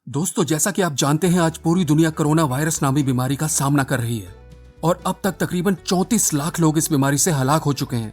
दोस्तों, जैसा कि आप जानते हैं, आज पूरी दुनिया कोरोना वायरस नामी बीमारी का सामना कर रही है और अब तक तकरीबन 34 लाख लोग इस बीमारी से हलाक हो चुके हैं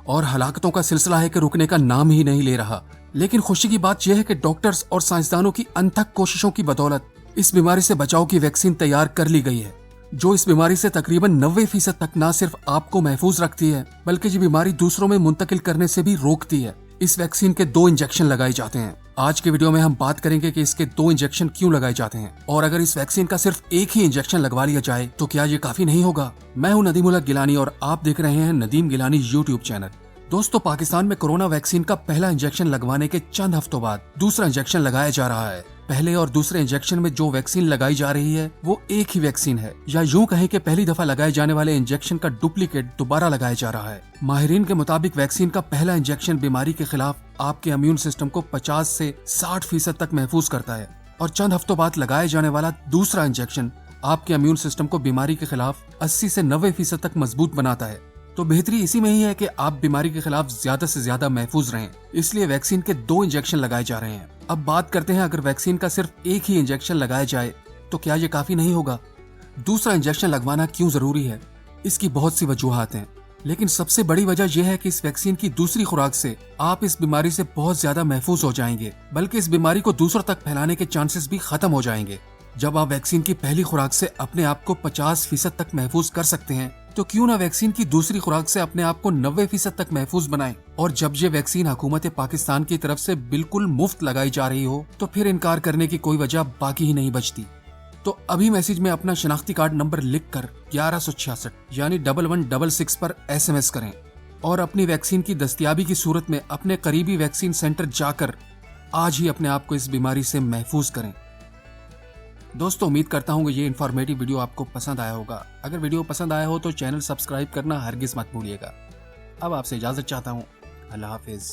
और हलाकतों का सिलसिला है कि रुकने का नाम ही नहीं ले रहा। लेकिन खुशी की बात यह है कि डॉक्टर्स और साइंसदानों की अनथक कोशिशों की बदौलत इस बीमारी से बचाव की वैक्सीन तैयार कर ली गई है, जो इस बीमारी से तकरीबन 90% तक न सिर्फ आपको महफूज रखती है बल्कि ये बीमारी दूसरों में मुंतकिल करने से भी रोकती है। इस वैक्सीन के 2 इंजेक्शन लगाए जाते हैं। आज के वीडियो में हम बात करेंगे कि इसके 2 इंजेक्शन क्यों लगाए जाते हैं और अगर इस वैक्सीन का सिर्फ एक ही इंजेक्शन लगवा लिया जाए तो क्या ये काफी नहीं होगा। मैं हूं नदीम गिलानी और आप देख रहे हैं नदीम गिलानी यूट्यूब चैनल। दोस्तों, पाकिस्तान में कोरोना वैक्सीन का पहला इंजेक्शन लगवाने के चंद हफ्तों बाद दूसरा इंजेक्शन लगाया जा रहा है। पहले और दूसरे इंजेक्शन में जो वैक्सीन लगाई जा रही है वो एक ही वैक्सीन है, या यूं कहें कि पहली दफा लगाए जाने वाले इंजेक्शन का डुप्लीकेट दोबारा लगाया जा रहा है। माहिरीन के मुताबिक वैक्सीन का पहला इंजेक्शन बीमारी के खिलाफ आपके इम्यून सिस्टम को 50 से 60% तक महफूज करता है और चंद हफ्तों बाद लगाए जाने वाला दूसरा इंजेक्शन आपके इम्यून सिस्टम को बीमारी के खिलाफ 80 से 90% तक मजबूत बनाता है। तो बेहतरी इसी में ही है कि आप बीमारी के खिलाफ ज्यादा से ज्यादा महफूज रहें, इसलिए वैक्सीन के 2 इंजेक्शन लगाए जा रहे हैं। अब बात करते हैं, अगर वैक्सीन का सिर्फ एक ही इंजेक्शन लगाया जाए तो क्या ये काफी नहीं होगा। दूसरा इंजेक्शन लगवाना क्यों जरूरी है, इसकी बहुत सी वजूहात हैं, लेकिन सबसे बड़ी वजह यह है कि इस वैक्सीन की दूसरी खुराक से आप इस बीमारी से बहुत ज्यादा महफूज हो जाएंगे, बल्कि इस बीमारी को दूसरों तक फैलाने के चांसेस भी खत्म हो जाएंगे। जब आप वैक्सीन की पहली खुराक से अपने आप को 50% तक महफूज कर सकते हैं तो क्यों ना वैक्सीन की दूसरी खुराक से अपने आप को 90% तक महफूज बनाएं। और जब ये वैक्सीन हुकूमत पाकिस्तान की तरफ से बिल्कुल मुफ्त लगाई जा रही हो तो फिर इनकार करने की कोई वजह बाकी ही नहीं बचती। तो अभी मैसेज में अपना शनाख्ती कार्ड नंबर लिखकर 1166 यानी 1166 पर SMS करें और अपनी वैक्सीन की दस्तयाबी की सूरत में अपने करीबी वैक्सीन सेंटर जाकर आज ही अपने आप को इस बीमारी से महफूज करें। दोस्तों, उम्मीद करता हूँ कि ये इन्फॉर्मेटिव वीडियो आपको पसंद आया होगा। अगर वीडियो पसंद आया हो तो चैनल सब्सक्राइब करना हरगिज मत भूलिएगा। अब आपसे इजाजत चाहता हूँ। अल्लाह हाफिज।